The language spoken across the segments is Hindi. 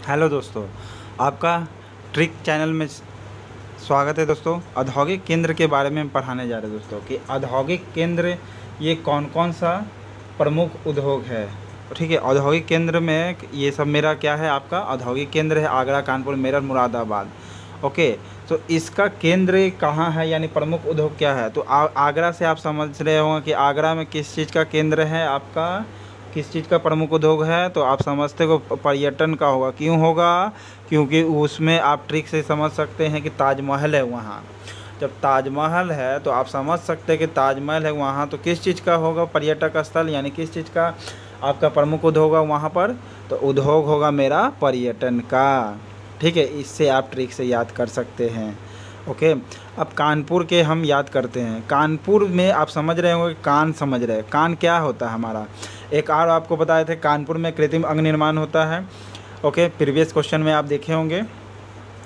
हेलो दोस्तों, आपका ट्रिक चैनल में स्वागत है। दोस्तों, औद्योगिक केंद्र के बारे में हम पढ़ाने जा रहे हैं दोस्तों कि औद्योगिक केंद्र ये कौन कौन सा प्रमुख उद्योग है। ठीक है, औद्योगिक केंद्र में ये सब मेरा क्या है, आपका औद्योगिक केंद्र है आगरा, कानपुर, मेरठ, मुरादाबाद। ओके, तो इसका केंद्र कहाँ है, यानी प्रमुख उद्योग क्या है। तो आगरा से आप समझ रहे होंगे कि आगरा में किस चीज़ का केंद्र है, आपका किस चीज़ का प्रमुख उद्योग है। तो आप समझते हो पर्यटन का होगा। क्यों होगा? क्योंकि उसमें आप ट्रिक से समझ सकते हैं कि ताजमहल है वहाँ। जब ताजमहल है तो आप समझ सकते हैं कि ताजमहल है वहाँ, तो किस चीज़ का होगा पर्यटक स्थल, यानी किस चीज़ का आपका प्रमुख उद्योग होगा वहाँ पर। तो उद्योग होगा मेरा पर्यटन का। ठीक है, इससे आप ट्रिक से याद कर सकते हैं। ओके, अब कानपुर के हम याद करते हैं। कानपुर में आप समझ रहे होंगे, कान समझ रहे हैं। कान क्या होता है हमारा, एक और आपको बताए थे, कानपुर में कृत्रिम अंग निर्माण होता है। ओके, प्रीवियस क्वेश्चन में आप देखे होंगे,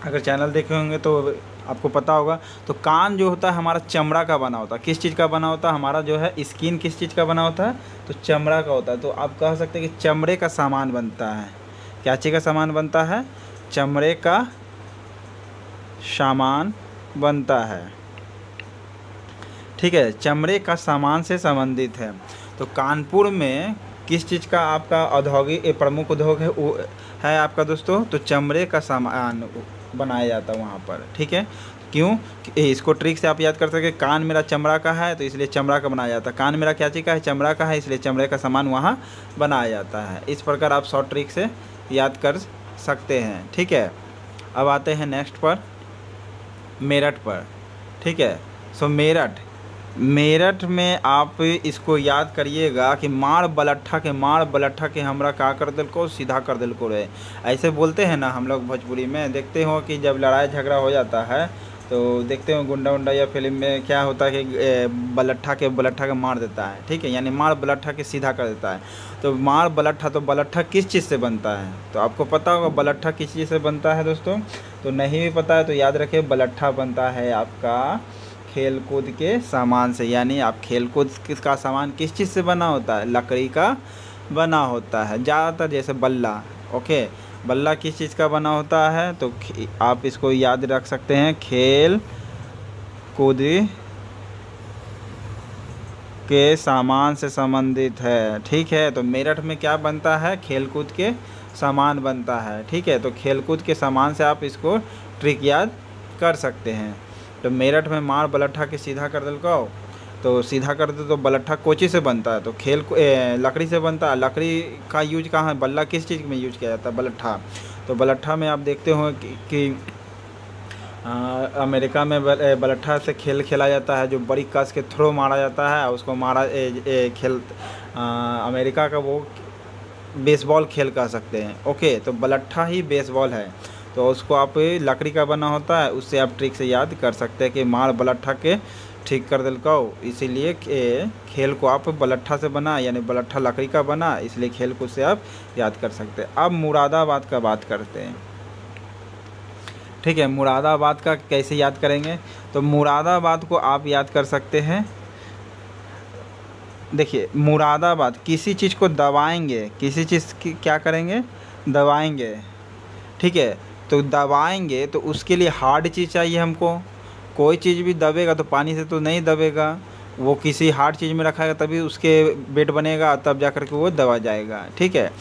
अगर चैनल देखे होंगे तो आपको पता होगा। तो कान जो होता है हमारा चमड़ा का बना होता है। किस चीज़ का बना होता है हमारा, जो है स्किन किस चीज़ का बना होता है, तो चमड़ा का होता है। तो आप कह सकते हैं कि चमड़े का सामान बनता है। क्या चीज़ का सामान बनता है? चमड़े का सामान बनता है। ठीक है, चमड़े का सामान से संबंधित है। तो कानपुर में किस चीज़ का आपका औद्योगिक प्रमुख उद्योग है, वो है आपका दोस्तों, तो चमड़े का सामान बनाया जाता है वहाँ पर। ठीक है, क्यों? इसको ट्रिक से आप याद कर सकते, कान मेरा चमड़ा का है तो इसलिए चमड़ा का बनाया जाता है। कान मेरा क्या चीज़ का है? चमड़ा का है, इसलिए चमड़े का सामान वहाँ बनाया जाता है। इस प्रकार आप शॉर्ट ट्रिक से याद कर सकते हैं। ठीक है, अब आते हैं नेक्स्ट पर, मेरठ पर। ठीक है, सो मेरठ में आप इसको याद करिएगा कि मार बलट्ठा के हमरा का कर दिल को सीधा कर दिल को रहे। ऐसे बोलते हैं ना हम लोग भोजपुरी में। देखते हो कि जब लड़ाई झगड़ा हो जाता है तो देखते हो गुंडा उंडा या फिल्म में क्या होता है कि बलट्ठा के मार देता है। ठीक है, यानी मार बलट्ठा के सीधा कर देता है। तो मार बलट्ठा, तो बलट्ठा किस चीज़ से बनता है? तो आपको पता होगा बलट्ठा किस चीज़ से बनता है दोस्तों। तो नहीं भी पता है तो याद रखिए, बलट्ठा बनता है आपका खेल कूद के सामान से। यानी आप खेल कूद का सामान किस चीज़ से बना होता है? लकड़ी का बना होता है ज़्यादातर, जैसे बल्ला। ओके, बल्ला किस चीज़ का बना होता है? तो आप इसको याद रख सकते हैं, खेल कूद के सामान से संबंधित है। ठीक है, तो मेरठ में क्या बनता है? खेल कूद के सामान बनता है। ठीक है, तो खेल कूद के सामान से आप इसको ट्रिक याद कर सकते हैं। तो मेरठ में मार बलट्ठा के सीधा कर दिल को, तो सीधा कर दे तो बलट्ठा कोची से बनता है? तो लकड़ी से बनता है। लकड़ी का यूज कहाँ है? बल्ला किस चीज़ में यूज किया जाता है? बलट्ठा। तो बलट्ठा में आप देखते हो कि अमेरिका में बलट्ठा से खेल खेला जाता है, जो बड़ी कस के थ्रो मारा जाता है उसको खेल अमेरिका का वो बेसबॉल खेल कह सकते हैं। ओके, तो बलट्ठा ही बेसबॉल है, तो उसको आप लकड़ी का बना होता है, उससे आप ट्रिक से याद कर सकते हैं कि मार बलट्ठा के ठीक कर दिल को। इसीलिए खेल को आप बलट्ठा से बना, यानी बलट्ठा लकड़ी का बना, इसलिए खेल को से आप याद कर सकते हैं। अब मुरादाबाद का बात करते हैं। ठीक है, मुरादाबाद का कैसे याद करेंगे? तो मुरादाबाद को आप याद कर सकते हैं। देखिए, मुरादाबाद किसी चीज़ को दबाएंगे, किसी चीज़ की क्या करेंगे? दबाएंगे। ठीक है, तो दबाएंगे तो उसके लिए हार्ड चीज़ चाहिए हमको। कोई चीज़ भी दबेगा तो पानी से तो नहीं दबेगा, वो किसी हार्ड चीज़ में रखाएगा तभी उसके बेट बनेगा, तब जा कर के वो दबा जाएगा। ठीक है,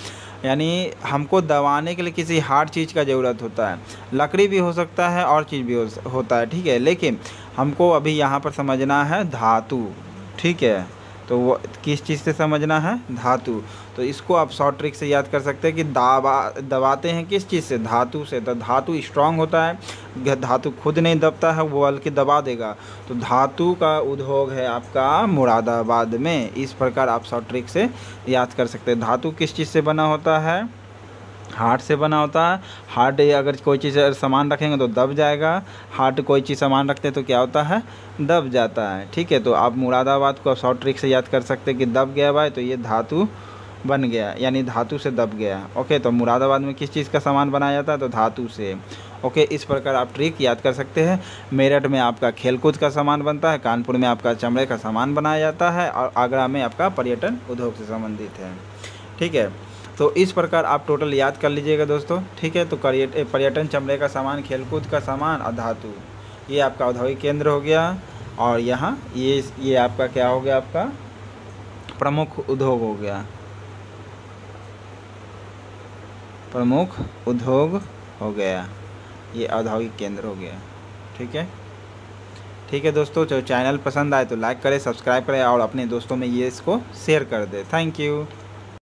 यानी हमको दबाने के लिए किसी हार्ड चीज़ का ज़रूरत होता है। लकड़ी भी हो सकता है और चीज़ भी होता है। ठीक है, लेकिन हमको अभी यहाँ पर समझना है धातु। ठीक है, तो वो किस चीज़ से समझना है? धातु। तो इसको आप शॉर्ट ट्रिक से याद कर सकते हैं कि दबाते हैं किस चीज़ से? धातु से। तो धातु स्ट्रांग होता है, धातु खुद नहीं दबता है, वो बल्कि दबा देगा। तो धातु का उद्योग है आपका मुरादाबाद में। इस प्रकार आप शॉर्ट ट्रिक से याद कर सकते हैं। धातु किस चीज़ से बना होता है? हार्ड से बना होता है। हार्ड अगर कोई चीज़ सामान रखेंगे तो दब जाएगा, हार्ड कोई चीज़ सामान रखते हैं तो क्या होता है? दब जाता है। ठीक है, तो आप मुरादाबाद को शॉर्ट ट्रिक से याद कर सकते हैं कि दब गया भाई, तो ये धातु बन गया, यानी धातु से दब गया। ओके, तो मुरादाबाद में किस चीज़ का सामान बनाया जाता है? तो धातु से। ओके, इस प्रकार आप ट्रिक याद कर सकते हैं। मेरठ में आपका खेलकूद का सामान बनता है, कानपुर में आपका चमड़े का सामान बनाया जाता है, और आगरा में आपका पर्यटन उद्योग से संबंधित है। ठीक है, तो इस प्रकार आप टोटल याद कर लीजिएगा दोस्तों, ठीक है। तो पर्यटन, चमड़े का सामान, खेलकूद का सामान और धातु, ये आपका औद्योगिक केंद्र हो गया। और यहाँ ये आपका क्या हो गया, आपका प्रमुख उद्योग हो गया, प्रमुख उद्योग हो गया, ये औद्योगिक केंद्र हो गया, ठीक है। ठीक है दोस्तों, जो चैनल पसंद आए तो लाइक करें, सब्सक्राइब करें और अपने दोस्तों में ये इसको शेयर कर दें। Thank you.